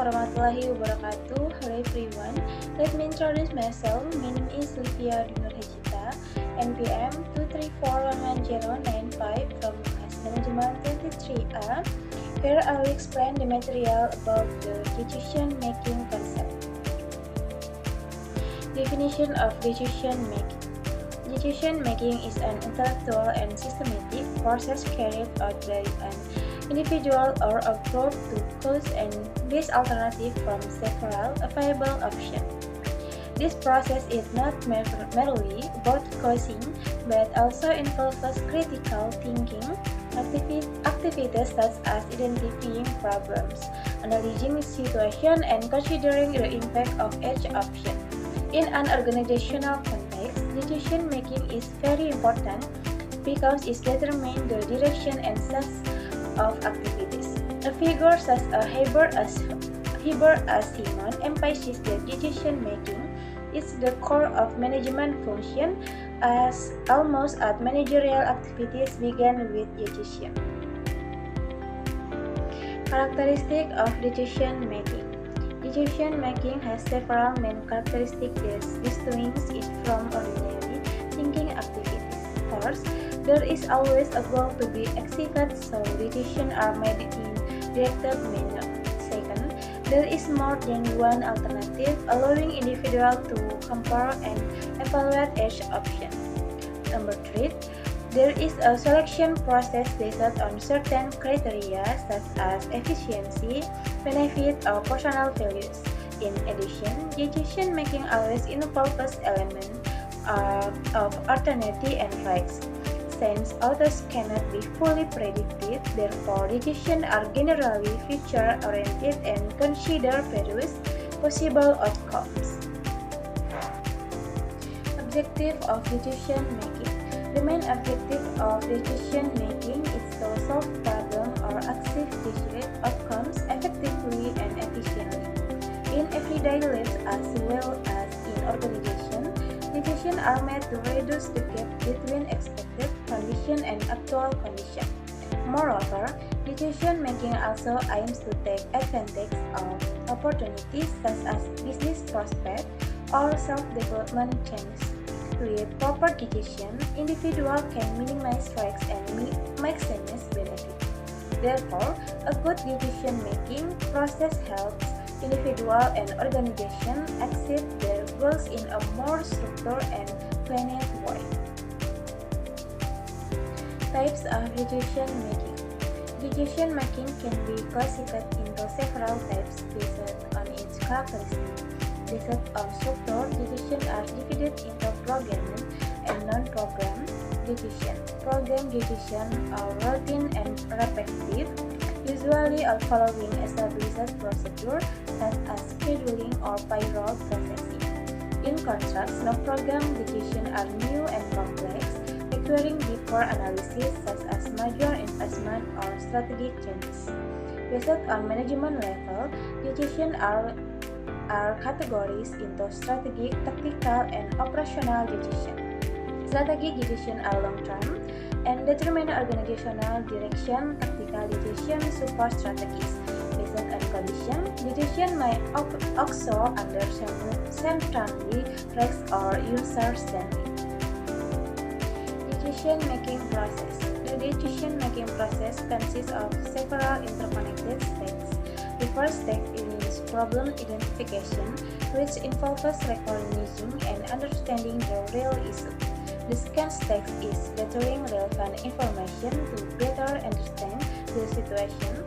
warahmatullahi wabarakatuh. Hello everyone. Let me introduce myself. My name is Livia Dinurhajita, NPM 2341195 from Class Management 23A. Here I will explain the material about the decision-making concept. Definition of decision-making. Decision-making is an intellectual and systematic process carried out by an individual or a group to choose and best alternative from several available options. This process is not merely about choosing, but also involves critical thinking, activities such as identifying problems, analyzing the situation, and considering the impact of each option. In an organizational context, decision-making is very important because it determines the direction and success of activities. A figure such as Simon emphasizes that decision-making is the core of management function, as almost all managerial activities begin with decision. Characteristics of decision-making. Decision-making has several main characteristics that distinguish it from ordinary thinking activities. First, there is always a goal to be achieved, so decisions are made in directed manner. Second, there is more than one alternative, allowing individuals to compare and evaluate each option. Number 3, there is a selection process based on certain criteria such as efficiency, benefit, or personal values. In addition, decision-making always involves elements of uncertainty and risks. Since others cannot be fully predicted, therefore decisions are generally future-oriented and consider various possible outcomes. Objective of decision-making. The main objective of decision-making is to solve problems or achieve desired outcomes effectively and efficiently. In everyday life as well as in organizations, decisions are made to reduce the gap between expected condition and actual condition. Moreover, decision-making also aims to take advantage of opportunities such as business prospects or self-development chances. With proper decision, individuals can minimize risks and maximize benefits. Therefore, a good decision-making process helps individuals and organizations achieve their goals in a more structured and planned way. Types of decision-making. Decision-making can be classified into several types based on its characteristics. Based on structure, decisions are divided into programming and non-program decision. Program decisions are routine and repetitive, usually following established procedures such as scheduling or payroll processing. In contrast, non-program decisions are new and complex, requiring deeper analysis such as major investment or strategic changes. Based on management level, decisions are categorized into strategic, tactical, and operational decisions. Strategic decisions are long-term and determine organizational direction. Tactical decisions support strategies. Based on condition, decisions may occur under simultaneously risks or user-friendly. Decision-making process. The decision-making process consists of several interconnected steps. The first step is problem identification, which involves recognizing and understanding the real issue. The second step is gathering relevant information to better understand the situation.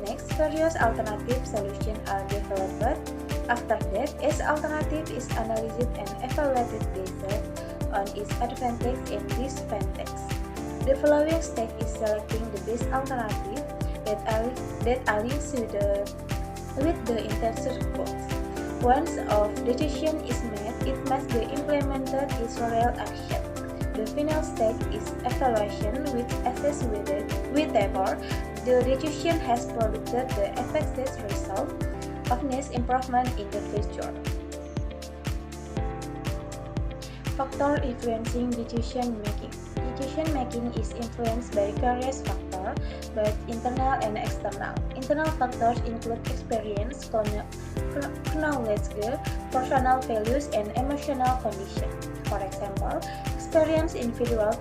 Next, various alternative solutions are developed. After that, each alternative is analyzed and evaluated based on its advantage and disadvantage. The following step is selecting the best alternative that aligns with the intended goals. Once a decision is made, it must be implemented in real action. The final step is evaluation, which assesses whether the decision has produced the expected result of needs improvement in the future. Factor influencing decision making. Decision making is influenced by various factors factor, both internal and external. Internal factors include experience, knowledge, personal values, and emotional condition. For example, experience individual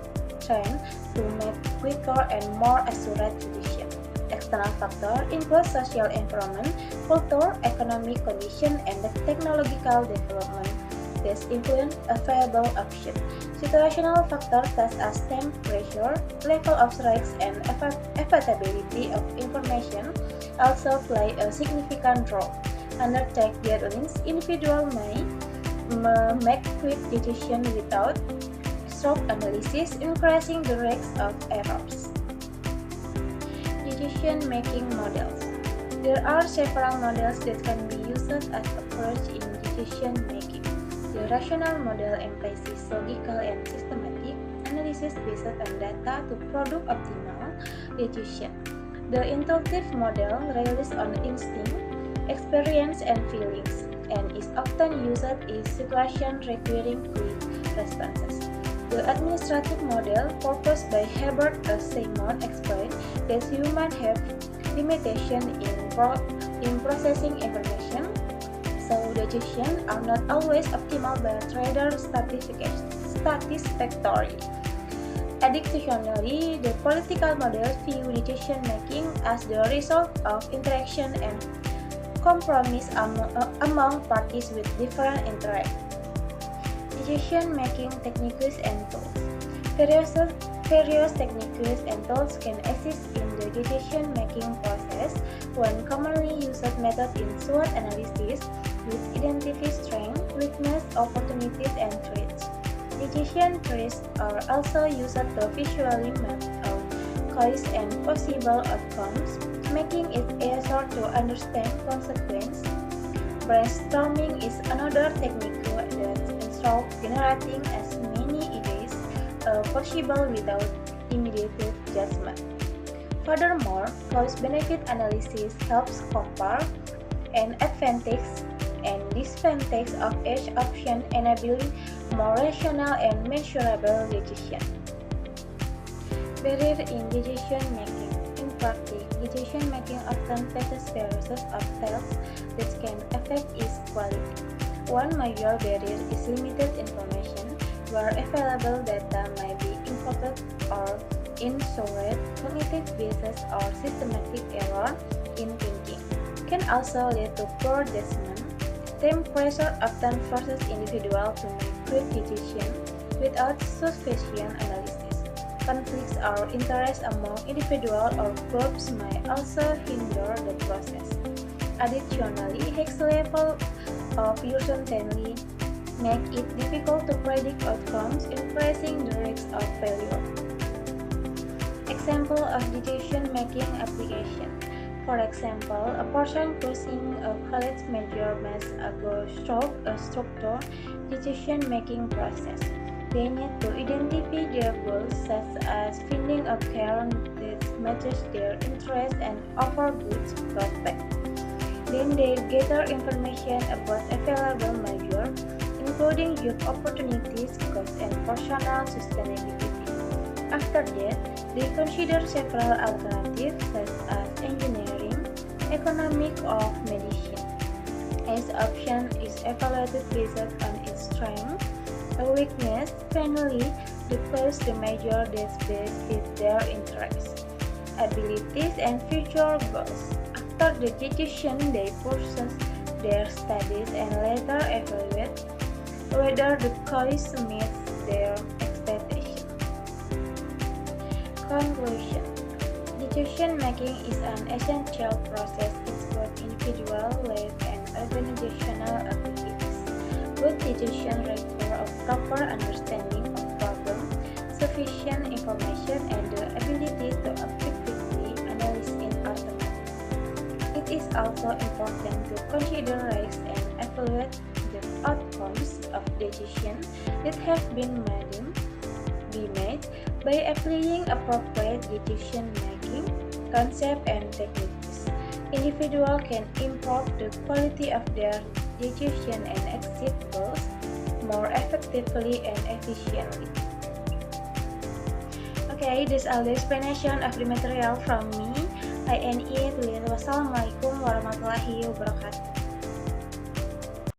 trained to make quicker and more accurate decisions. External factors include social environment, culture, economic condition, and the technological development that influence available options. Situational factors such as temperature, level of risk, and availability of information also play a significant role. Under tech guidelines, individuals may make quick decisions without thorough analysis, increasing the risk of errors. Decision-making models. There are several models that can be used as approach in decision-making. The rational model emphasizes logical and systematic analysis based on data to produce optimal decision. The intuitive model relies on instinct, experience, and feelings, and is often used in situations requiring quick responses. The administrative model, proposed by Herbert Simon, explains that humans have limitations in processing information, so decisions are not always optimal but rather satisfactory. Additionally, the political model views decision-making as the result of interaction and compromise among parties with different interests. Decision-making techniques and tools. Various techniques and tools can assist in the decision-making process. One commonly used method is SWOT analysis, which identifies strengths, weaknesses, opportunities, and threats. Decision trees are also used to visually map out causes and possible outcomes, making it easier to understand consequences. Brainstorming is another technique that involves generating as many ideas possible without immediate judgment. Furthermore, cost-benefit analysis helps compare an advantage and disadvantage of each option, enabling more rational and measurable decisions. Barrier in decision-making. In practice, decision-making often faces various obstacles that can affect its quality. One major barrier is limited information, where available data may be incomplete or inaccurate. Cognitive biases or systematic error in thinking can also lead to poor judgment. Team pressure often forces individuals to make quick decisions without sufficient analysis. Conflicts or interests among individuals or groups may also hinder the process. Additionally, high level of uncertainty make it difficult to predict outcomes, increasing the risk of failure. Example of decision-making application. For example, a person choosing a college major must go through a structured decision-making process. They need to identify their goals, such as finding a career that matches their interests and offer good prospects. Then they gather information about available measures, including job opportunities, cost, and personal sustainability. After that, they consider several alternatives such as engineering, economic, or medicine. Each option is evaluated based on its strength, a weakness. Finally, they choose the measure that best fits their interests, abilities, and future goals. After the decision, they pursue their studies and later evaluate whether the choice meets their expectations. Conclusion. Decision-making is an essential process in both individual life and organizational activities. Good decisions require a proper understanding of problems, sufficient information, and the ability to objectively analyze alternatives. It is also important to consider risks and evaluate the outcomes of decisions that have been made by applying appropriate decision-making concepts and techniques. Individuals can improve the quality of their decisions and achieve goals more effectively and efficiently. Okay, this is all the explanation of the material from me. I end it with wassalamualaikum warahmatullahi wabarakatuh.